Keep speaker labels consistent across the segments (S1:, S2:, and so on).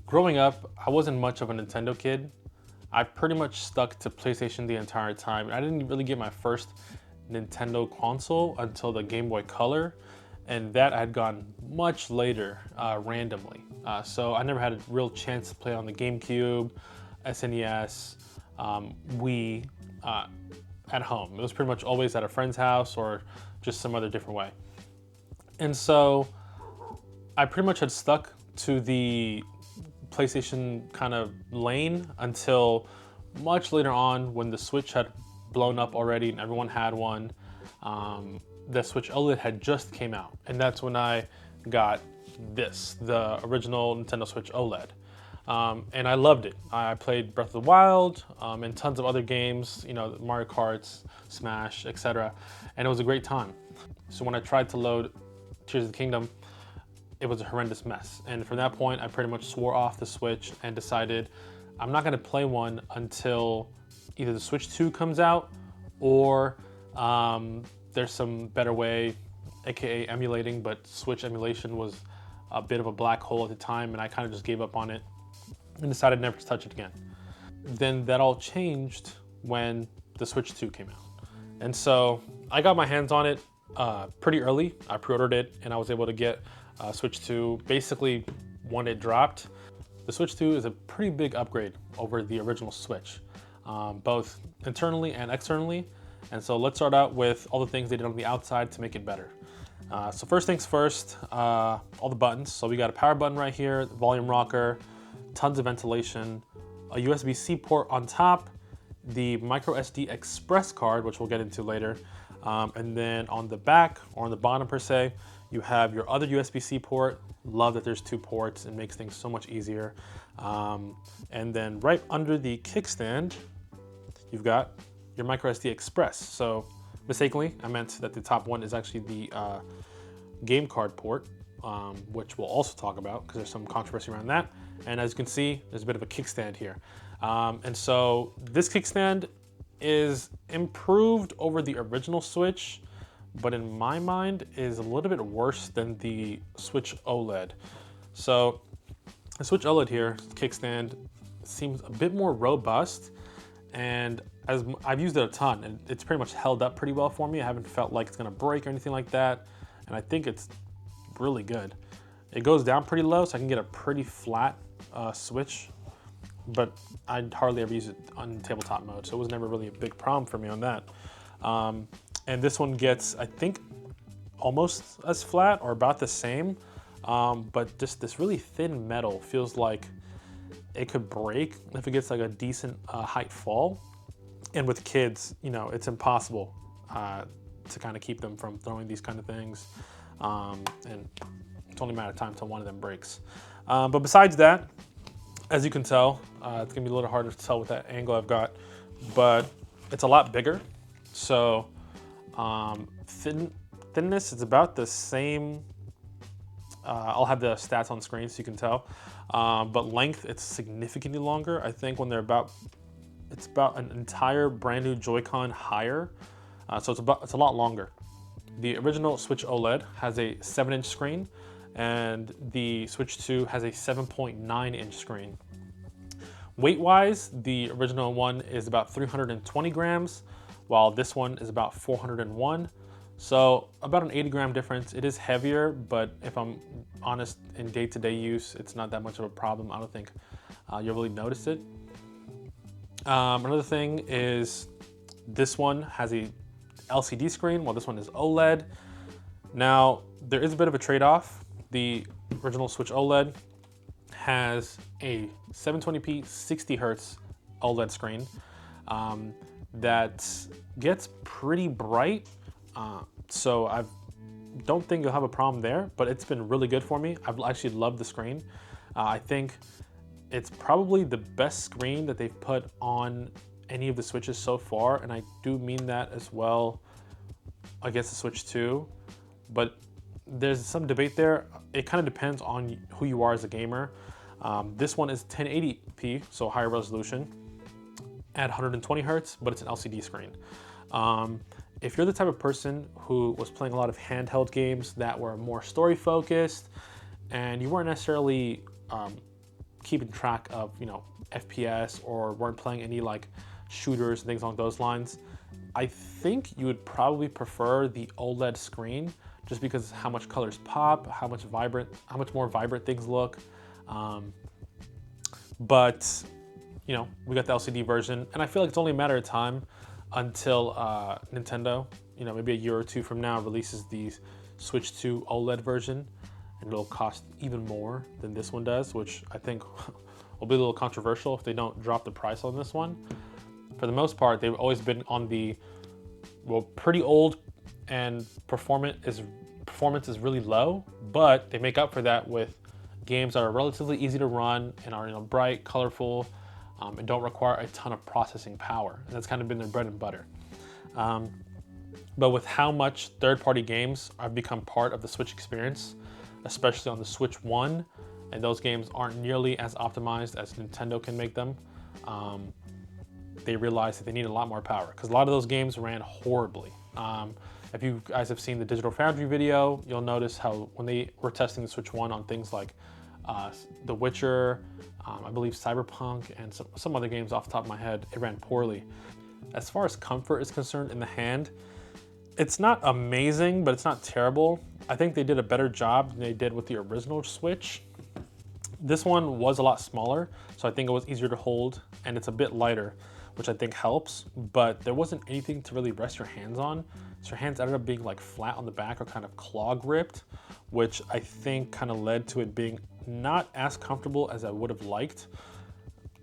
S1: Growing up, I wasn't much of a Nintendo kid. I pretty much stuck to PlayStation the entire time. I didn't really get my first Nintendo console until the Game Boy Color, and that I had gotten much later, randomly. So I never had a real chance to play on the GameCube, SNES, Wii, at home. It was pretty much always at a friend's house or just some other different way. And so I pretty much had stuck to the PlayStation kind of lane until much later on when the Switch had blown up already and everyone had one. The Switch OLED had just came out, and that's when I got the original Nintendo Switch OLED. And I loved it. I played Breath of the Wild and tons of other games, Mario Karts, Smash, etc. And it was a great time. So when I tried to load Tears of the Kingdom, it was a horrendous mess. And from that point, I pretty much swore off the Switch and decided I'm not gonna play one until either the Switch 2 comes out or there's some better way, AKA emulating, but Switch emulation was a bit of a black hole at the time, and I kind of just gave up on it and decided never to touch it again. Then that all changed when the Switch 2 came out. And so I got my hands on it pretty early. I pre-ordered it and I was able to get Switch 2 basically when it dropped. The Switch 2 is a pretty big upgrade over the original Switch, both internally and externally. And so let's start out with all the things they did on the outside to make it better. So first things first, all the buttons. So we got a power button right here, volume rocker, tons of ventilation, a USB-C port on top, the MicroSD Express card, which we'll get into later. And then on the back, or on the bottom per se, you have your other USB-C port. Love that there's 2 ports. It makes things so much easier. And then right under the kickstand, you've got your MicroSD Express. So mistakenly, I meant that the top one is actually the game card port, which we'll also talk about because there's some controversy around that. And as you can see, there's a bit of a kickstand here. And so this kickstand is improved over the original Switch, but in my mind is a little bit worse than the Switch OLED. So the Switch OLED here, kickstand, seems a bit more robust, and as I've used it a ton, and it's pretty much held up pretty well for me. I haven't felt like it's gonna break or anything like that, and I think it's really good. It goes down pretty low, so I can get a pretty flat Switch, but I hardly ever use it on tabletop mode, so it was never really a big problem for me on that. And this one gets, I think, almost as flat or about the same, but just this really thin metal feels like it could break if it gets like a decent height fall. And with kids, it's impossible to kind of keep them from throwing these kind of things. And it's only a matter of time until one of them breaks. But besides that, as you can tell, it's gonna be a little harder to tell with that angle I've got, but it's a lot bigger. So thinness is about the same. I'll have the stats on screen so you can tell. But length, it's significantly longer. I think when it's about an entire brand new Joy-Con higher. So it's a lot longer. The original Switch OLED has a 7-inch screen, and the Switch 2 has a 7.9-inch screen. Weight-wise, the original one is about 320 grams, while this one is about 401. So about an 80-gram difference. It is heavier, but if I'm honest, in day-to-day use, it's not that much of a problem. I don't think you'll really notice it. Another thing is this one has a LCD screen, while this one is OLED. Now, there is a bit of a trade-off. The original Switch OLED has a 720p 60 hertz OLED screen that gets pretty bright. So I don't think you'll have a problem there, but it's been really good for me. I've actually loved the screen. I think it's probably the best screen that they've put on any of the Switches so far, and I do mean that as well against the Switch 2, but there's some debate there. It kind of depends on who you are as a gamer. This one is 1080p, so higher resolution at 120 hertz, but it's an LCD screen. If you're the type of person who was playing a lot of handheld games that were more story focused, and you weren't necessarily keeping track of, you know, FPS or weren't playing any like shooters and things along those lines, I think you would probably prefer the OLED screen just because how much colors pop, how much more vibrant things look. But you know, we got the LCD version, and I feel like it's only a matter of time until Nintendo, you know, maybe a year or two from now, releases the Switch 2 OLED version, and it'll cost even more than this one does, which I think will be a little controversial if they don't drop the price on this one. For the most part, they've always been on the, well, pretty old, and performance is really low, but they make up for that with games that are relatively easy to run and are, you know, bright, colorful, and don't require a ton of processing power. And that's kind of been their bread and butter. But with how much third-party games have become part of the Switch experience, especially on the Switch 1, and those games aren't nearly as optimized as Nintendo can make them, they realized that they need a lot more power, because a lot of those games ran horribly. If you guys have seen the Digital Foundry video, you'll notice how when they were testing the Switch 1 on things like The Witcher, I believe Cyberpunk, and some other games off the top of my head, it ran poorly. As far as comfort is concerned in the hand, it's not amazing, but it's not terrible. I think they did a better job than they did with the original Switch. This one was a lot smaller, so I think it was easier to hold, and it's a bit lighter, which I think helps, but there wasn't anything to really rest your hands on. So your hands ended up being like flat on the back or kind of claw gripped, which I think kind of led to it being not as comfortable as I would have liked.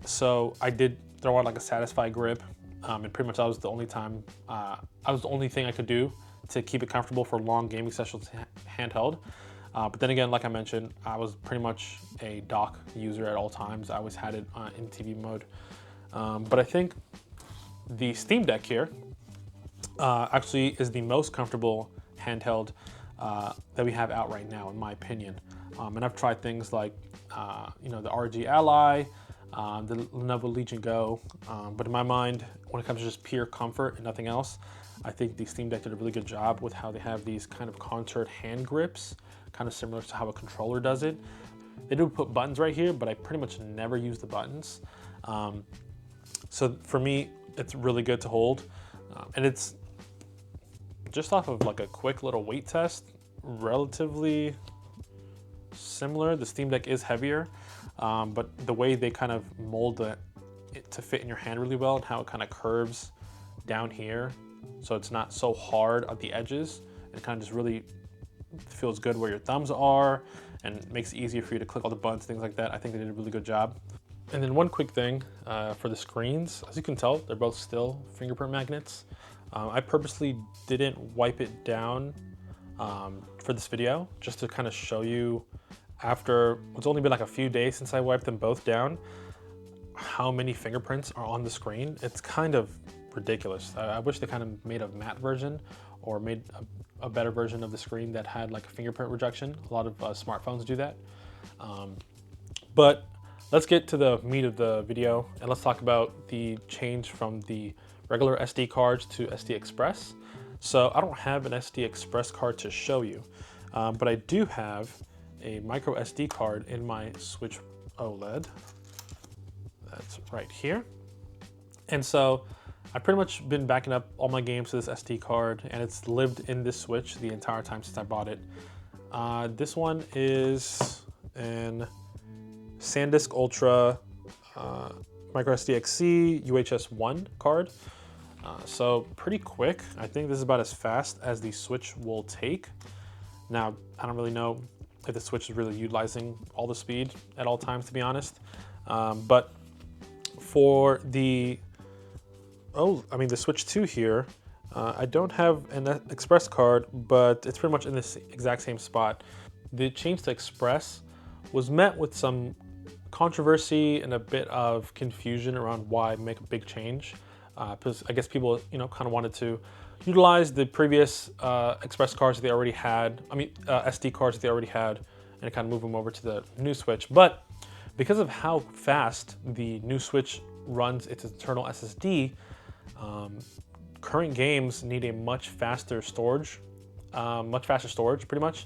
S1: So I did throw out like a Satisfy grip, and pretty much that was the only time, the only thing I could do to keep it comfortable for long gaming sessions handheld. But then again, like I mentioned, I was pretty much a dock user at all times. I always had it in TV mode. But I think the Steam Deck here actually is the most comfortable handheld that we have out right now, in my opinion. And I've tried things like, you know, the ROG Ally, the Lenovo Legion Go, but in my mind, when it comes to just pure comfort and nothing else, I think the Steam Deck did a really good job with how they have these kind of contoured hand grips, kind of similar to how a controller does it. They do put buttons right here, but I pretty much never use the buttons. So for me, it's really good to hold. And it's just off of like a quick little weight test, relatively similar. The Steam Deck is heavier, but the way they kind of mold it to fit in your hand really well, and how it kind of curves down here, so it's not so hard at the edges. It kind of just really feels good where your thumbs are, and makes it easier for you to click all the buttons, things like that. I think they did a really good job. And then one quick thing for the screens, as you can tell, they're both still fingerprint magnets. I purposely didn't wipe it down for this video, just to kind of show you, after it's only been like a few days since I wiped them both down, how many fingerprints are on the screen. It's kind of ridiculous. I wish they kind of made a matte version, or made a better version of the screen that had like a fingerprint reduction. A lot of smartphones do that. But let's get to the meat of the video, and let's talk about the change from the regular SD cards to SD Express. So I don't have an SD Express card to show you, but I do have a micro SD card in my Switch OLED. That's right here. And so I've pretty much been backing up all my games to this SD card, and it's lived in this Switch the entire time since I bought it. This one is an SanDisk Ultra MicroSD XC UHS 1 card. So pretty quick. I think this is about as fast as the Switch will take. Now, I don't really know if the Switch is really utilizing all the speed at all times, to be honest. But for the the Switch 2 here, I don't have an Express card, but it's pretty much in this exact same spot. The change to Express was met with some controversy and a bit of confusion around why make a big change. Because I guess people, kind of wanted to utilize the previous Express cards that they already had, SD cards that they already had, and kind of move them over to the new Switch. But because of how fast the new Switch runs its internal SSD, current games need a much faster storage, pretty much,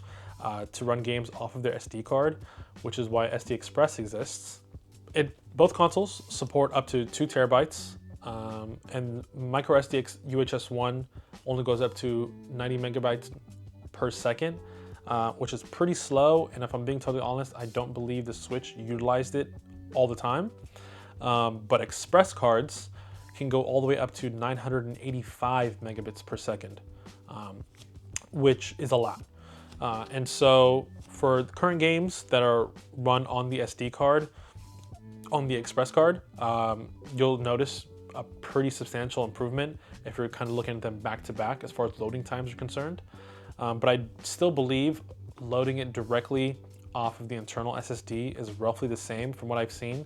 S1: to run games off of their SD card, which is why SD Express exists. Both consoles support up to 2 terabytes, and MicroSD UHS 1 only goes up to 90 megabytes per second, which is pretty slow. And if I'm being totally honest, I don't believe the Switch utilized it all the time. But express cards can go all the way up to 985 megabits per second, which is a lot. And so for current games that are run on the SD card, on the express card, you'll notice a pretty substantial improvement if you're kind of looking at them back to back as far as loading times are concerned. But I still believe loading it directly off of the internal SSD is roughly the same from what I've seen.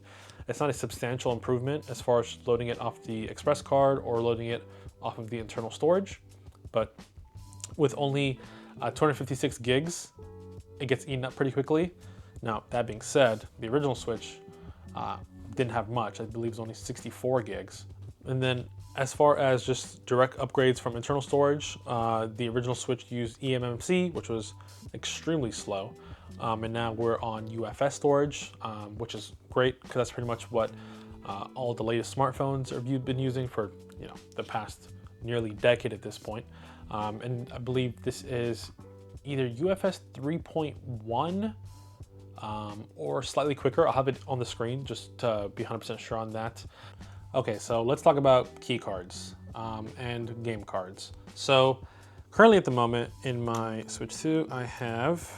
S1: It's not a substantial improvement as far as loading it off the express card or loading it off of the internal storage. But with only 256 gigs, it gets eaten up pretty quickly. Now, that being said, the original Switch didn't have much. I believe it was only 64 gigs. And then as far as just direct upgrades from internal storage, the original Switch used eMMC, which was extremely slow. And now we're on UFS storage, which is great because that's pretty much what all the latest smartphones have been using for the past nearly decade at this point. And I believe this is either UFS 3.1 or slightly quicker. I'll have it on the screen just to be 100% sure on that. Okay, so let's talk about key cards and game cards. So currently at the moment in my Switch 2, I have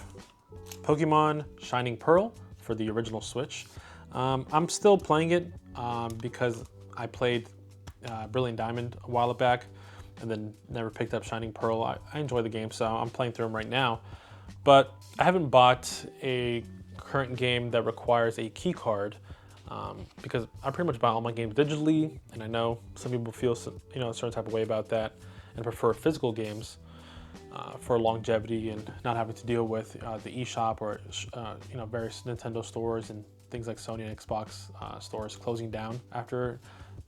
S1: Pokemon Shining Pearl for the original Switch. I'm still playing it because I played Brilliant Diamond a while back and then never picked up Shining Pearl. I enjoy the game, so I'm playing through them right now. But I haven't bought a current game that requires a key card because I pretty much buy all my games digitally, and I know some people feel a certain type of way about that and prefer physical games for longevity and not having to deal with the eShop or various Nintendo stores and things like Sony and Xbox stores closing down after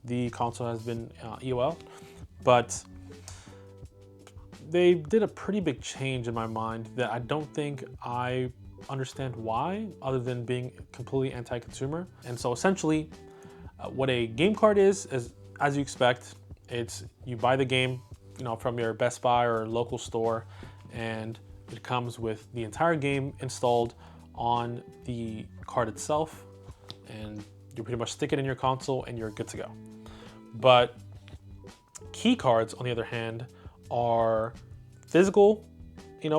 S1: the console has been EOL. But they did a pretty big change in my mind that I don't think I understand why, other than being completely anti-consumer. And so essentially, what a game card is as you expect, it's you buy the game, from your Best Buy or local store, and it comes with the entire game installed on the card itself, and you pretty much stick it in your console and you're good to go. But key cards, on the other hand, are physical,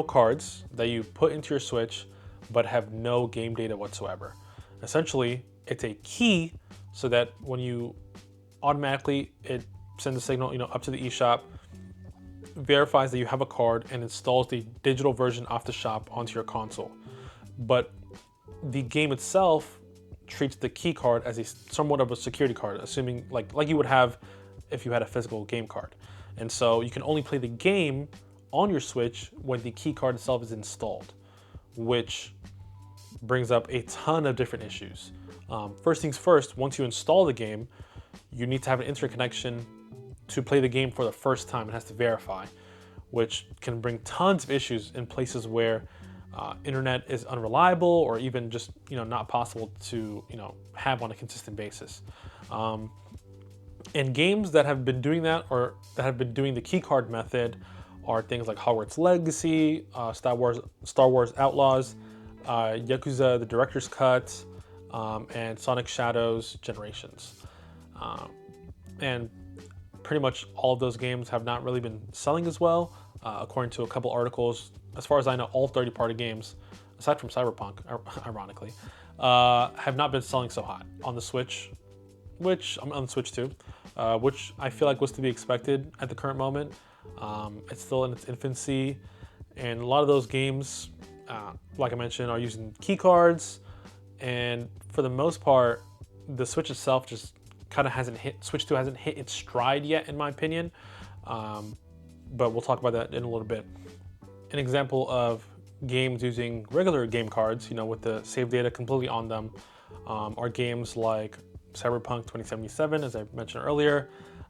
S1: cards that you put into your Switch but have no game data whatsoever. Essentially, it's a key so that when you automatically, it sends a signal, up to the eShop, verifies that you have a card and installs the digital version off the shop onto your console. But the game itself treats the key card as somewhat of a security card, assuming like you would have if you had a physical game card. And so you can only play the game on your Switch when the key card itself is installed, which brings up a ton of different issues. First things first, once you install the game, you need to have an internet connection to play the game for the first time. It has to verify, which can bring tons of issues in places where internet is unreliable or even just not possible to have on a consistent basis. And games that have been doing that or that have been doing the keycard method are things like Hogwarts Legacy, Star Wars Outlaws, Yakuza: The Director's Cut, and Sonic Shadows Generations. And pretty much all of those games have not really been selling as well, according to a couple articles. As far as I know, all third-party games, aside from Cyberpunk, ironically, have not been selling so hot on the Switch, which I'm on the Switch too, which I feel like was to be expected at the current moment. It's still in its infancy, and a lot of those games, like I mentioned, are using key cards, and for the most part, the Switch itself just kind of Switch 2 hasn't hit its stride yet, in my opinion. But we'll talk about that in a little bit. An example of games using regular game cards, with the save data completely on them, are games like Cyberpunk 2077, as I mentioned earlier,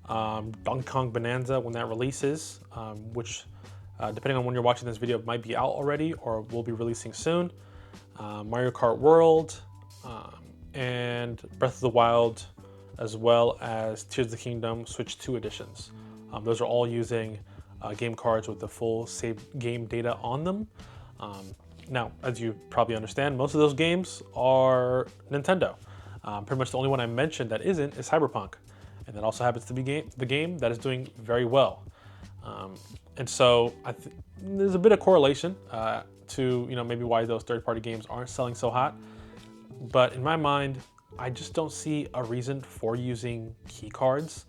S1: Donkey Kong Bonanza when that releases, which depending on when you're watching this video might be out already or will be releasing soon, Mario Kart World, and Breath of the Wild, as well as Tears of the Kingdom Switch 2 editions. Those are all using game cards with the full save game data on them. Now, as you probably understand, most of those games are Nintendo. Pretty much the only one I mentioned that isn't is Cyberpunk, and that also happens to be the game that is doing very well. And so there's a bit of correlation to maybe why those third-party games aren't selling so hot. But in my mind, I just don't see a reason for using key cards.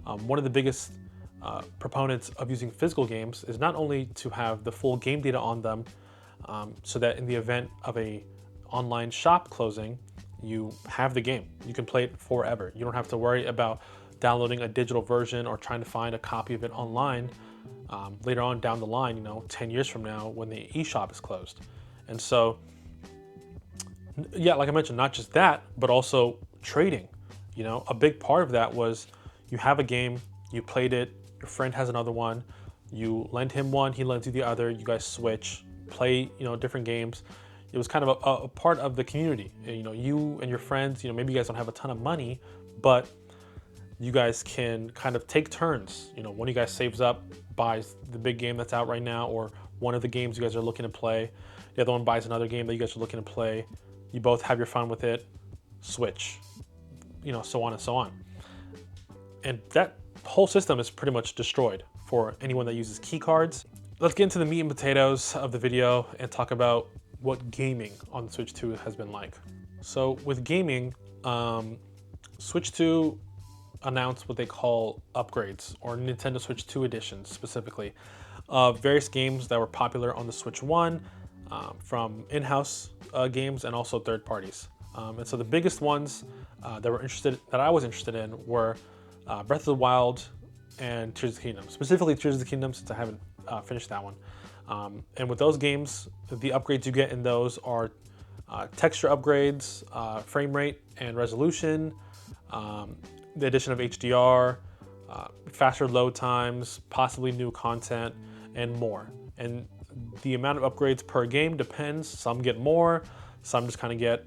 S1: One of the biggest proponents of using physical games is not only to have the full game data on them, so that in the event of a online shop closing, you have the game. You can play it forever. You don't have to worry about downloading a digital version or trying to find a copy of it online later on down the line, 10 years from now when the eShop is closed. And so, yeah, like I mentioned, not just that, but also trading. A big part of that was you have a game, you played it, your friend has another one, you lend him one, he lends you the other, you guys switch, play, different games. It was kind of a part of the community. You and your friends, maybe you guys don't have a ton of money, but you guys can kind of take turns. One of you guys saves up, buys the big game that's out right now, or one of the games you guys are looking to play. The other one buys another game that you guys are looking to play. You both have your fun with it, switch, so on and so on. And that whole system is pretty much destroyed for anyone that uses key cards. Let's get into the meat and potatoes of the video and talk about what gaming on the Switch 2 has been like. So with gaming, Switch 2 announced what they call upgrades, or Nintendo Switch 2 editions specifically, of various games that were popular on the Switch 1, from in-house games and also third parties. And so the biggest ones that I was interested in were Breath of the Wild and Tears of the Kingdom. Specifically Tears of the Kingdom, since I haven't finished that one. And with those games, the upgrades you get in those are texture upgrades, frame rate and resolution, the addition of HDR, faster load times, possibly new content, and more. And the amount of upgrades per game depends. Some get more, some just kind of get,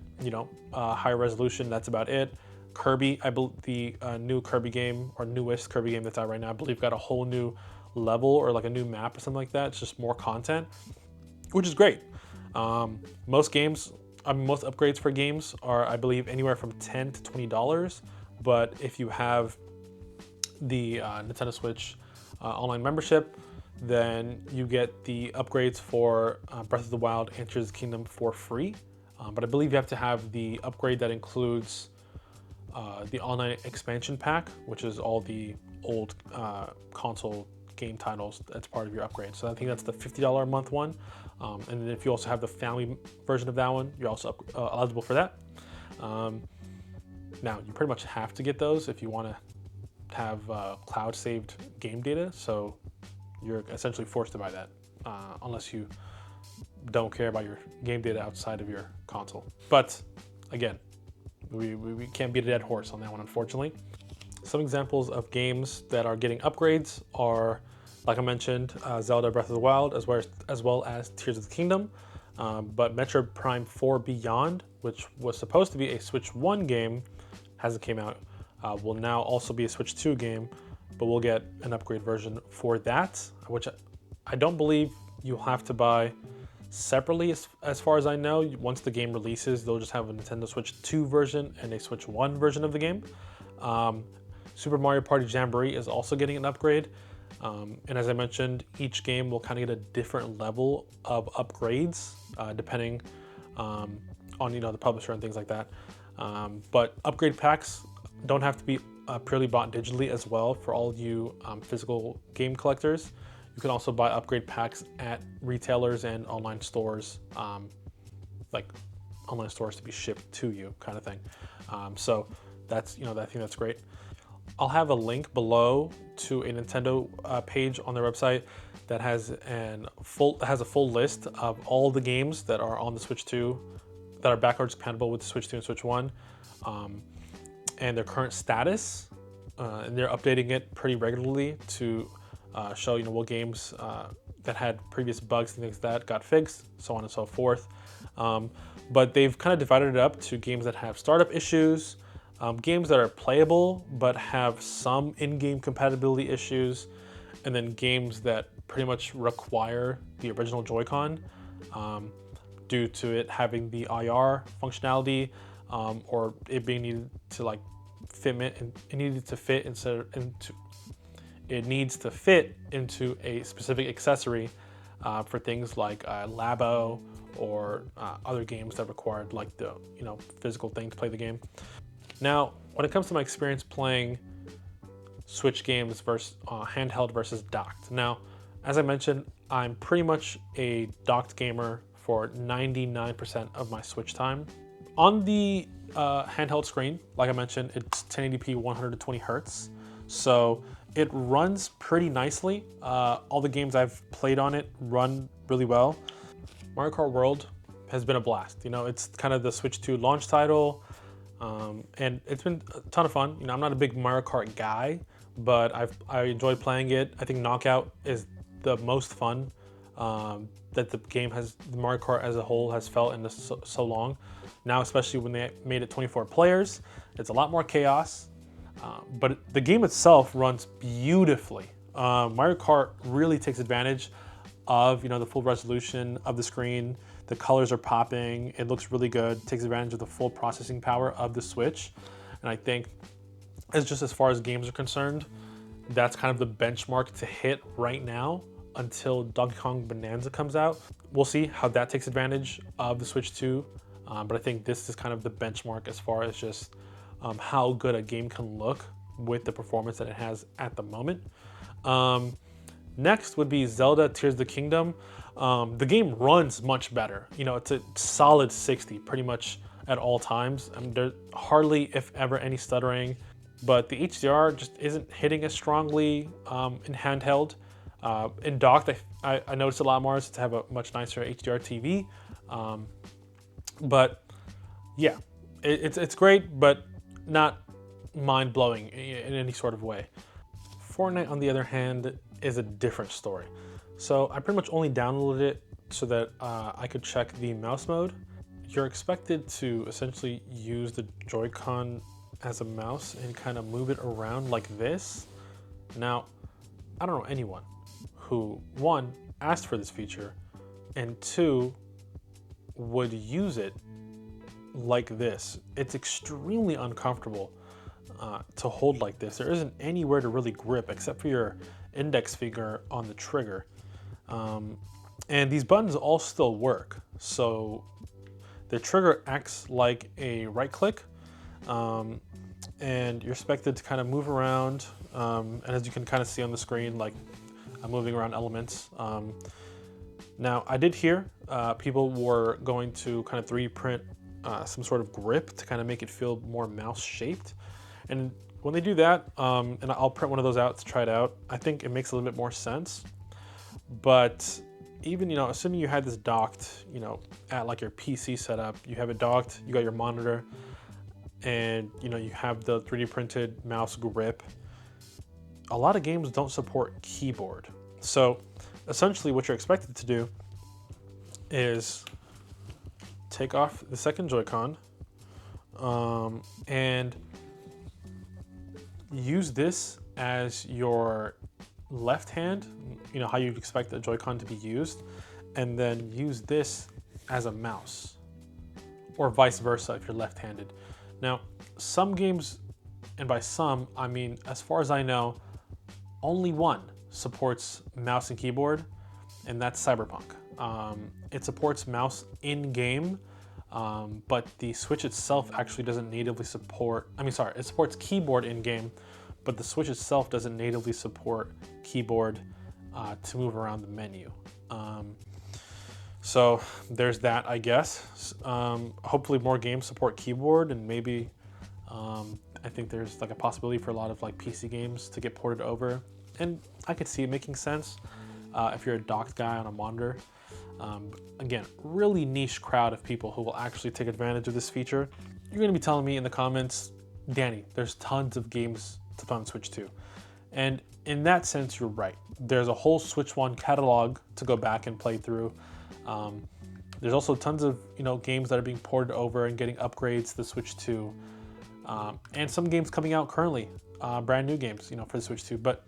S1: higher resolution. That's about it. Kirby, I believe the new Kirby game, or newest Kirby game that's out right now, I believe got a whole new level or like a new map or something like that. It's just more content, which is great. Most upgrades for games are, I believe, anywhere from $10 to $20. But if you have the Nintendo Switch online membership, then you get the upgrades for Breath of the Wild and Tears of the Kingdom for free. But I believe you have to have the upgrade that includes the online expansion pack, which is all the old console game titles that's part of your upgrade. So I think that's the $50 a month one. And then if you also have the family version of that one, you're also eligible for that. Now, you pretty much have to get those if you want to have cloud saved game data. So you're essentially forced to buy that unless you don't care about your game data outside of your console. But again, we can't beat a dead horse on that one, unfortunately. Some examples of games that are getting upgrades are, like I mentioned, Zelda Breath of the Wild, as well as Tears of the Kingdom. But Metroid Prime 4 Beyond, which was supposed to be a Switch 1 game, hasn't came out, will now also be a Switch 2 game, but we'll get an upgrade version for that, which I don't believe you'll have to buy separately as far as I know. Once the game releases, they'll just have a Nintendo Switch 2 version and a Switch 1 version of the game. Super Mario Party Jamboree is also getting an upgrade. And as I mentioned, each game will kind of get a different level of upgrades depending on the publisher and things like that. But upgrade packs don't have to be purely bought digitally as well for all of you physical game collectors. You can also buy upgrade packs at retailers and online stores, like online stores to be shipped to you kind of thing. So that's, I think that's great. I'll have a link below to a Nintendo page on their website that has a full list of all the games that are on the Switch 2 that are backwards compatible with the Switch 2 and Switch 1, and their current status. And they're updating it pretty regularly to show what games that had previous bugs and things that got fixed, so on and so forth. but they've kind of divided it up to games that have startup issues, games that are playable but have some in-game compatibility issues, and then games that pretty much require the original Joy-Con due to it having the IR functionality, or it being needed to like it needs to fit into a specific accessory for things like Labo or other games that required like the physical thing to play the game. Now, when it comes to my experience playing Switch games versus handheld versus docked. Now, as I mentioned, I'm pretty much a docked gamer for 99% of my Switch time. On the handheld screen, like I mentioned, it's 1080p 120 hertz, so it runs pretty nicely. All the games I've played on it run really well. Mario Kart World has been a blast. It's kind of the Switch 2 launch title, and it's been a ton of fun. I'm not a big Mario Kart guy, but I enjoyed playing it. I think Knockout is the most fun that the Mario Kart as a whole has felt in so long. Now, especially when they made it 24 players, it's a lot more chaos, but the game itself runs beautifully. Mario Kart really takes advantage of the full resolution of the screen. The colors are popping. It looks really good. Takes advantage of the full processing power of the Switch, and I think as far as games are concerned, that's kind of the benchmark to hit right now until Donkey Kong Bonanza comes out. We'll see how that takes advantage of the Switch 2, but I think this is kind of the benchmark as far as just how good a game can look with the performance that it has at the moment. Next would be Zelda Tears of the Kingdom. The game runs much better. It's a solid 60 pretty much at all times. There's hardly, if ever, any stuttering, but the HDR just isn't hitting as strongly in handheld. In docked, I noticed a lot more since I have a much nicer HDR TV. But yeah, it's great, but not mind-blowing in any sort of way. Fortnite, on the other hand, is a different story. So I pretty much only downloaded it so that I could check the mouse mode. You're expected to essentially use the Joy-Con as a mouse and kind of move it around like this. Now, I don't know anyone who, one, asked for this feature, and two, would use it like this. It's extremely uncomfortable to hold like this. There isn't anywhere to really grip except for your index finger on the trigger. And these buttons all still work. So the trigger acts like a right click, and you're expected to kind of move around. And as you can kind of see on the screen, like I'm moving around elements. Now, I did hear people were going to kind of 3D print some sort of grip to kind of make it feel more mouse shaped. And when they do that, and I'll print one of those out to try it out, I think it makes a little bit more sense. But even, assuming you had this docked, at like your PC setup, you have it docked, you got your monitor, and you have the 3D printed mouse grip, a lot of games don't support keyboard. So essentially what you're expected to do is take off the second Joy-Con and use this as your left hand, how you'd expect a Joy-Con to be used, and then use this as a mouse, or vice versa if you're left-handed. Now, some games, and by some, I mean, as far as I know, only one supports mouse and keyboard, and that's Cyberpunk. It supports mouse in-game, but the Switch itself actually doesn't natively support, it supports keyboard in-game, but the Switch itself doesn't natively support keyboard to move around the menu. So there's that, I guess. Hopefully more games support keyboard, and maybe I think there's like a possibility for a lot of like PC games to get ported over. And I could see it making sense if you're a docked guy on a monitor. Again, really niche crowd of people who will actually take advantage of this feature. You're gonna be telling me in the comments, Danny, there's tons of games to play on Switch 2. And in that sense, you're right. There's a whole Switch 1 catalog to go back and play through. There's also tons of games that are being ported over and getting upgrades to the Switch 2, and some games coming out currently, brand new games for the Switch 2. But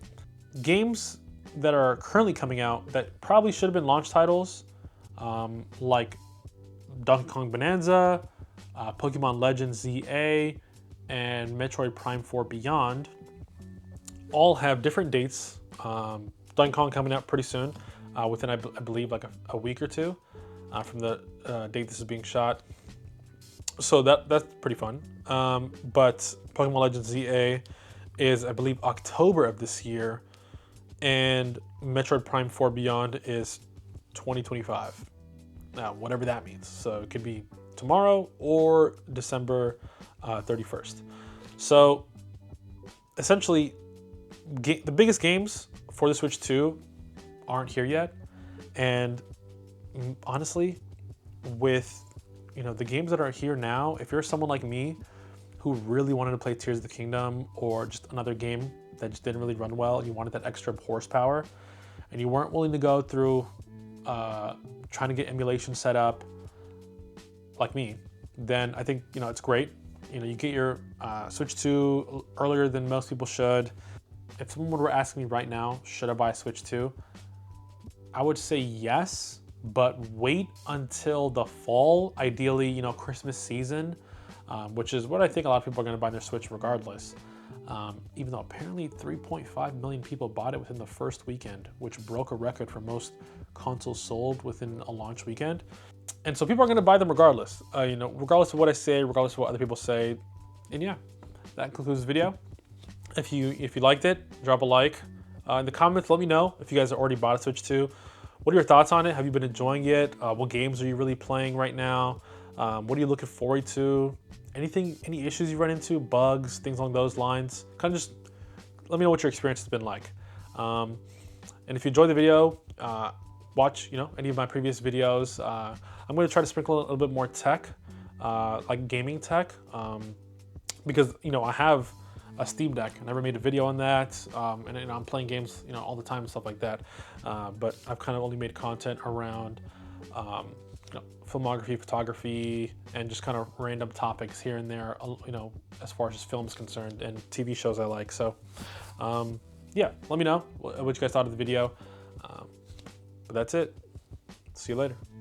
S1: games that are currently coming out that probably should have been launch titles, like Donkey Kong Bonanza, Pokemon Legends ZA, and Metroid Prime 4 Beyond, all have different dates. Donkey Kong coming out pretty soon, within I believe like a week or two from the date this is being shot. So that's pretty fun. But Pokemon Legends ZA is, I believe, October of this year, and Metroid Prime 4 Beyond is 2025. Now, whatever that means. So it could be tomorrow or December 31st. So essentially, the biggest games for the Switch 2 aren't here yet. And honestly, with the games that are here now, if you're someone like me who really wanted to play Tears of the Kingdom, or just another game that just didn't really run well and you wanted that extra horsepower, and you weren't willing to go through trying to get emulation set up like me, then I think it's great. You get your Switch 2 earlier than most people should. If someone were asking me right now, should I buy a Switch 2? I would say yes, but wait until the fall, ideally, Christmas season, which is what I think a lot of people are going to buy their Switch regardless. Even though apparently 3.5 million people bought it within the first weekend, which broke a record for most consoles sold within a launch weekend. And so people are going to buy them regardless, regardless of what I say, regardless of what other people say. And yeah, that concludes the video. If you liked it, drop a like. In the comments, let me know if you guys have already bought a Switch 2. What are your thoughts on it? Have you been enjoying it? What games are you really playing right now? What are you looking forward to? Any issues you run into, bugs, things along those lines? Kind of just let me know what your experience has been like. And if you enjoyed the video, watch any of my previous videos. I'm going to try to sprinkle a little bit more tech, like gaming tech, because I have a Steam Deck. I never made a video on that, and I'm playing games all the time and stuff like that. But I've kind of only made content around filmography, photography, and just kind of random topics here and there, as far as just film is concerned, and TV shows I like. So yeah, let me know what you guys thought of the video. But that's it. See you later.